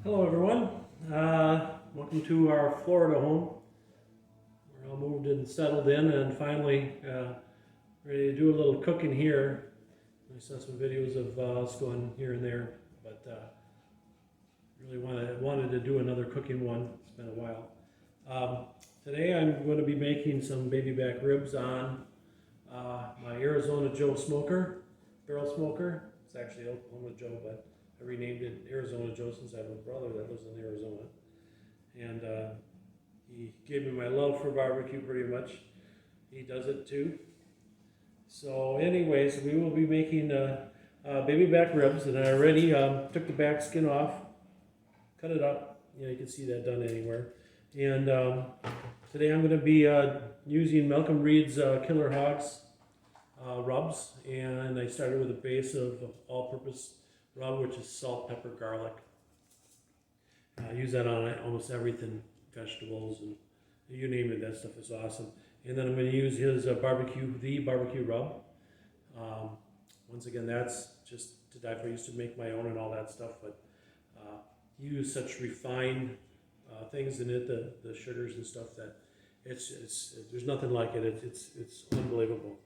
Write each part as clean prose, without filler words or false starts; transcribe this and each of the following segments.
Hello everyone. Welcome to our Florida home. We're all moved and settled in and finally ready to do a little cooking here. I saw some videos of us going here and there, but really wanted to do another cooking one. It's been a while. Um, Today I'm going to be making some baby back ribs on my Arizona Joe smoker, barrel smoker. It's actually Oklahoma Joe, but I renamed it Arizona Joe since I have a brother that lives in Arizona. And he gave me my love for barbecue pretty much. He does it too. So anyways, we will be making baby back ribs, and I already took the back skin off, cut it up. You can see that done anywhere. And today I'm going to be using Malcolm Reed's Killer Hogs rubs, and I started with a base of all-purpose rub, which is salt, pepper, garlic. I use that on almost everything, vegetables, and you name it, that stuff is awesome. And then I'm going to use his barbecue rub. Um, Once again, that's just to die for. I used to make my own and all that stuff, but he used such refined things in it, the sugars and stuff, that there's nothing like it. It's unbelievable.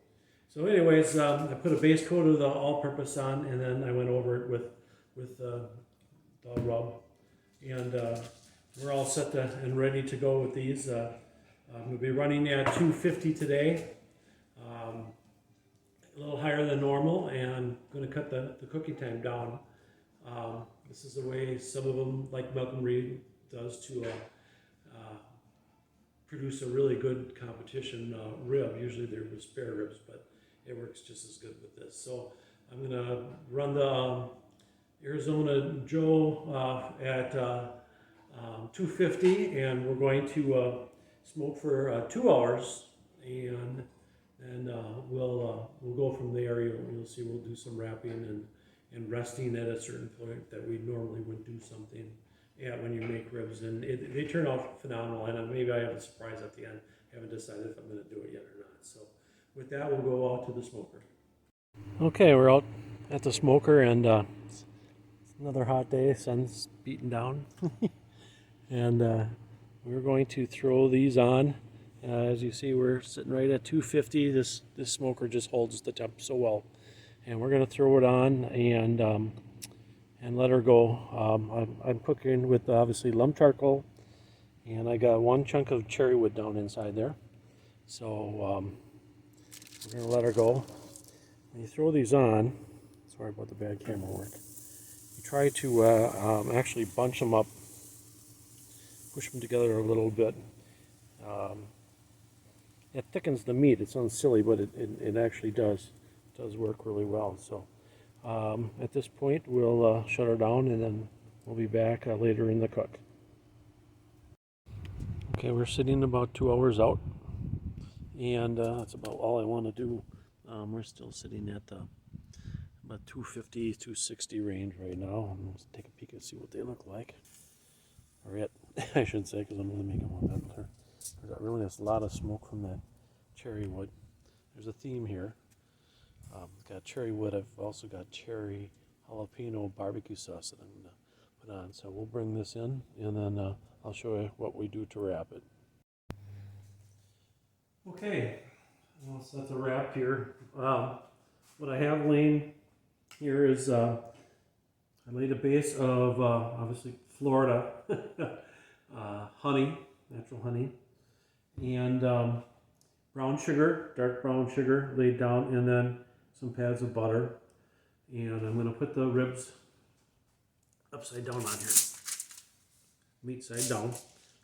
So anyways, I put a base coat of the all-purpose on, and then I went over it with the rub. And we're all set and ready to go with these. I'm going to be running at 250 today, a little higher than normal, and going to cut the cooking time down. This is the way some of them, like Malcolm Reed, does to produce a really good competition rib. Usually they're with spare ribs, but it works just as good with this. So I'm going to run the Arizona Joe at 250, and we're going to smoke for 2 hours, and we'll go from there. You'll see we'll do some wrapping and resting at a certain point that we normally would do something when you make ribs, and they turn out phenomenal. And maybe I have a surprise at the end. I haven't decided if I'm going to do it yet or not. So with that, we'll go out to the smoker. Okay, we're out at the smoker, and it's another hot day. Sun's beating down. And we're going to throw these on. As you see, we're sitting right at 250. This smoker just holds the temp so well. And we're going to throw it on and let her go. I'm cooking with obviously lump charcoal, and I got one chunk of cherry wood down inside there. So we're going to let her go. When you throw these on, sorry about the bad camera work, you try to actually bunch them up, push them together a little bit. It thickens the meat. It sounds silly, but it actually does work really well. So at this point, we'll shut her down, and then we'll be back later in the cook. Okay, we're sitting about 2 hours out, and that's about all I want to do. We're still sitting at about 250, 260 range right now. Let's take a peek and see what they look like. Or yet, I should say, because I'm going to make them a bit clear. Really, there's a lot of smoke from that cherry wood. There's a theme here. Got cherry wood. I've also got cherry jalapeno barbecue sauce that I'm going to put on. So we'll bring this in, and then I'll show you what we do to wrap it. Okay, well, so that's a wrap here. What I have laying here is I laid a base of obviously Florida honey, natural honey, and brown sugar, dark brown sugar laid down, and then some pads of butter. And I'm going to put the ribs upside down on here, meat side down,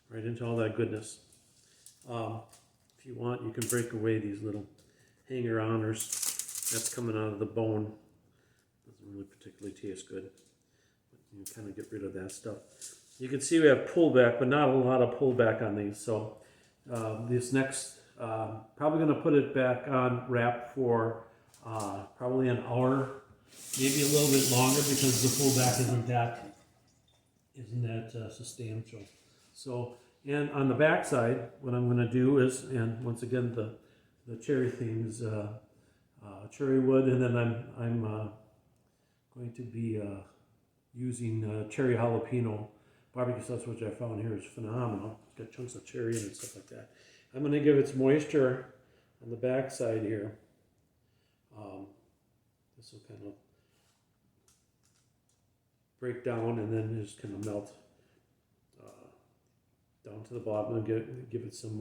right into all that goodness. If you want, you can break away these little hanger-oners. That's coming out of the bone. Doesn't really particularly taste good. But you kind of get rid of that stuff. You can see we have pullback, but not a lot of pullback on these. So this next, probably going to put it back on wrap for probably an hour, maybe a little bit longer, because the pullback isn't that substantial. So, and on the back side, what I'm going to do is, and once again, the cherry theme is cherry wood, and then I'm going to be using cherry jalapeno barbecue sauce, which I found here is phenomenal. It's got chunks of cherry in it and stuff like that. I'm going to give it some moisture on the back side here. This will kind of break down and then just kind of melt down to the bottom and give it some.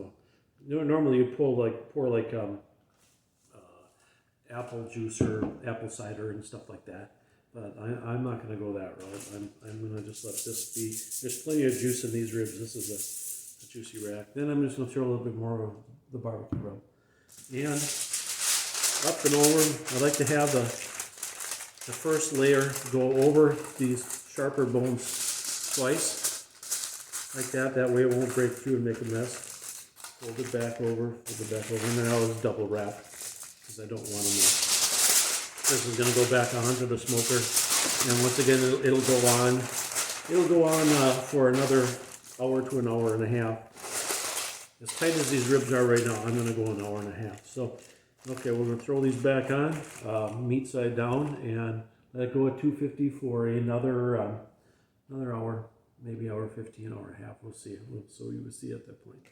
Normally you pour like apple juice or apple cider and stuff like that, but I'm not going to go that route. I'm going to just let this be. There's plenty of juice in these ribs. This is a juicy rack. Then I'm just going to throw a little bit more of the barbecue rub. And up and over, I like to have the first layer go over these sharper bones twice, like that. That way it won't break through and make a mess. Fold it back over, and then I'll just double wrap because I don't want to mess. This is going to go back onto the smoker, and once again it'll go on. It'll go on for another hour to an hour and a half. As tight as these ribs are right now, I'm going to go an hour and a half. So, okay, we're going to throw these back on, meat side down, and let it go at 250 for another hour, maybe hour 15, hour and a half. We'll see. So you will see at that point.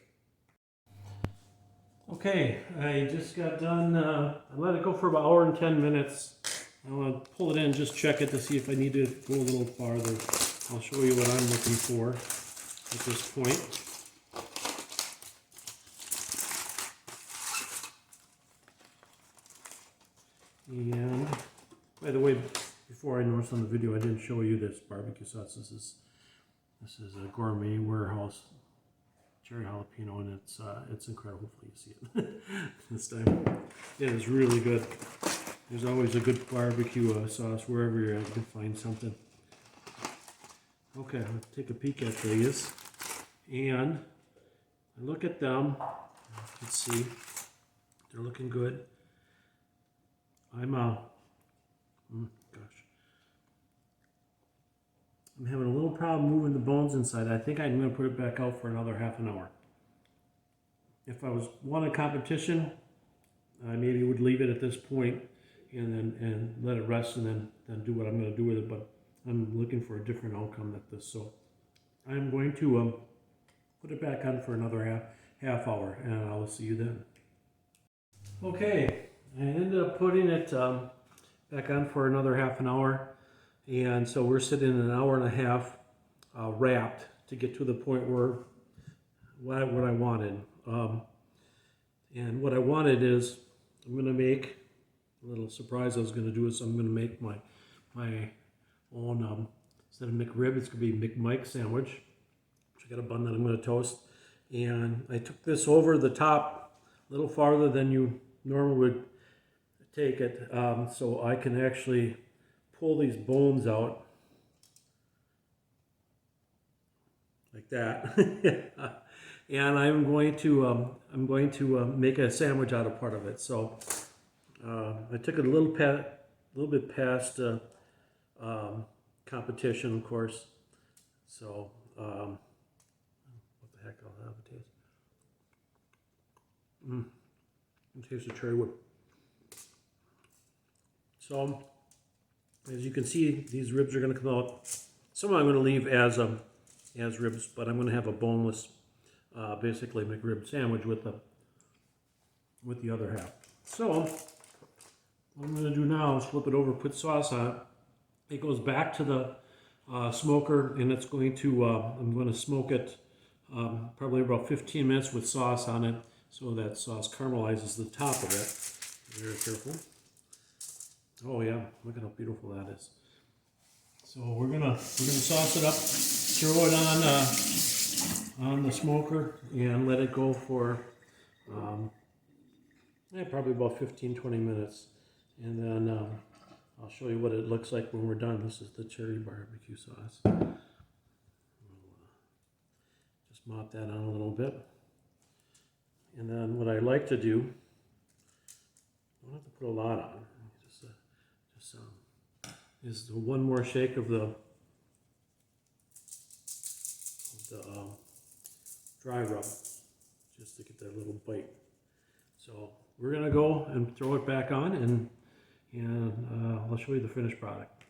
Okay, I just got done. I let it go for about an hour and 10 minutes. I want to pull it in, just check it to see if I need to go a little farther. I'll show you what I'm looking for at this point. And by the way, before I noticed on the video, I didn't show you this barbecue sauce. This is a Gourmet Warehouse cherry jalapeno, and it's incredible. Hopefully you see it this time. It is really good. There's always a good barbecue sauce wherever you're at. You can find something. Okay, let's take a peek at these, and I look at them. You can see they're looking good. I'm having a little problem moving the bones inside. I think I'm going to put it back out for another half an hour. If I wanted competition, I maybe would leave it at this point and let it rest and then do what I'm going to do with it. But I'm looking for a different outcome than this. So I'm going to put it back on for another half hour, and I'll see you then. Okay, I ended up putting it back on for another half an hour. And so we're sitting an hour and a half wrapped to get to the point where what I wanted. And what I wanted is I'm going to make a little surprise I was going to do is I'm going to make my own, instead of McRib, it's going to be McMike sandwich. So I got a bun that I'm going to toast. And I took this over the top a little farther than you normally would take it, so I can actually pull these bones out like that. And I'm going to make a sandwich out of part of it. So I took it a little bit past competition, of course. So what the heck? I'll have a taste. Taste the cherry wood. So as you can see, these ribs are going to come out. Some I'm going to leave as ribs, but I'm going to have a boneless, basically McRib sandwich with the other half. So what I'm going to do now is flip it over, put sauce on it. It goes back to the smoker, and it's going to I'm going to smoke it probably about 15 minutes with sauce on it, so that sauce caramelizes the top of it. Very careful. Oh yeah, look at how beautiful that is. So we're gonna sauce it up, throw it on the smoker, and let it go for probably about 15-20 minutes, and then I'll show you what it looks like when we're done. This is the cherry barbecue sauce. Just mop that on a little bit, and then what I like to do, I don't have to put a lot on. Is one more shake of the dry rub, just to get that little bite. So we're gonna go and throw it back on, and I'll show you the finished product.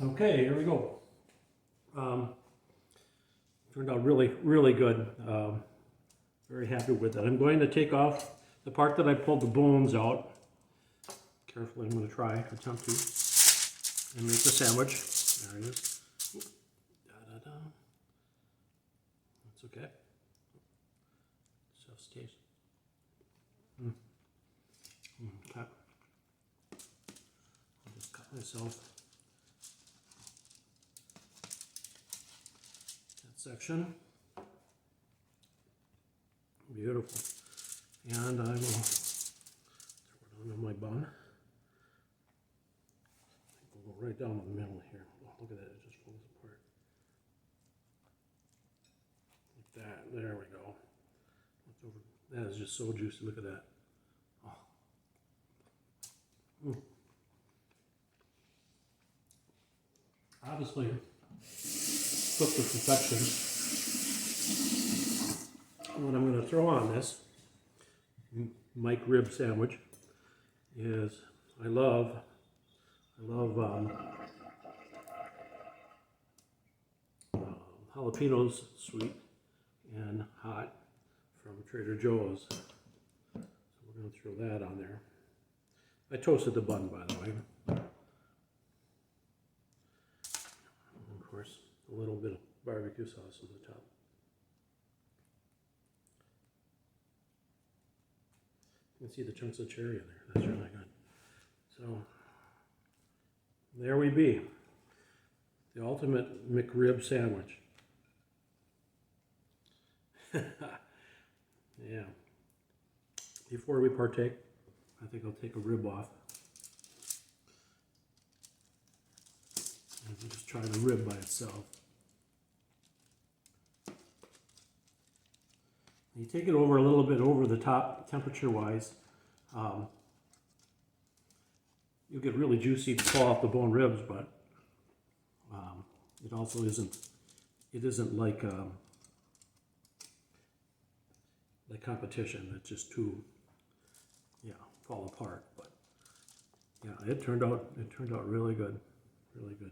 Okay, here we go. Turned out really, really good. Very happy with it. I'm going to take off the part that I pulled the bones out. Carefully, I'm going to attempt to, and make the sandwich. There it is. Da-da-da. That's okay. Stuff stays. Okay. I'll just cut myself that section. Beautiful. And I will throw it onto my bun. We'll go right down the middle here. Oh, look at that, it just falls apart. Like that. There we go. That is just so juicy. Look at that. Oh. Obviously, cooked to perfection. What I'm going to throw on this Mike rib sandwich is I love jalapenos, sweet and hot, from Trader Joe's. So we're going to throw that on there. I toasted the bun, by the way. And of course, a little bit of barbecue sauce on the top. You can see the chunks of cherry in there. That's really good. So there we be. The ultimate McRib sandwich. Yeah. Before we partake, I think I'll take a rib off. And just try the rib by itself. You take it over a little bit over the top, temperature-wise. You'll get really juicy to fall off the bone ribs, but it also isn't. It isn't like competition. It's just too, fall apart. But yeah, it turned out really good, really good.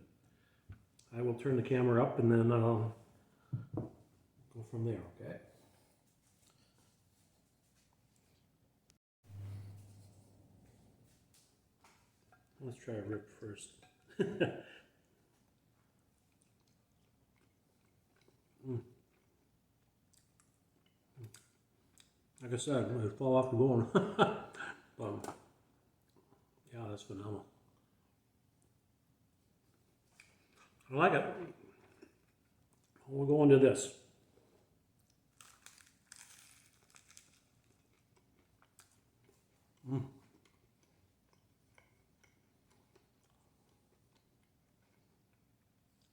I will turn the camera up and then I'll go from there. Okay. Let's try a rib first. Like I said, it fall off the bone. Yeah, that's phenomenal. I like it. We'll go into this.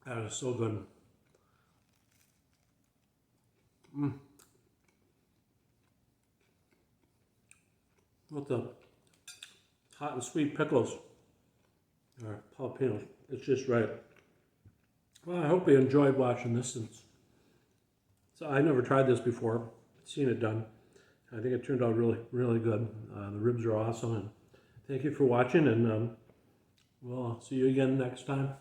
That is so good. With the hot and sweet pickles or jalapenos, it's just right. Well, I hope you enjoyed watching this. So I never tried this before. Seen it done. I think it turned out really, really good. The ribs are awesome. And thank you for watching, and we'll see you again next time.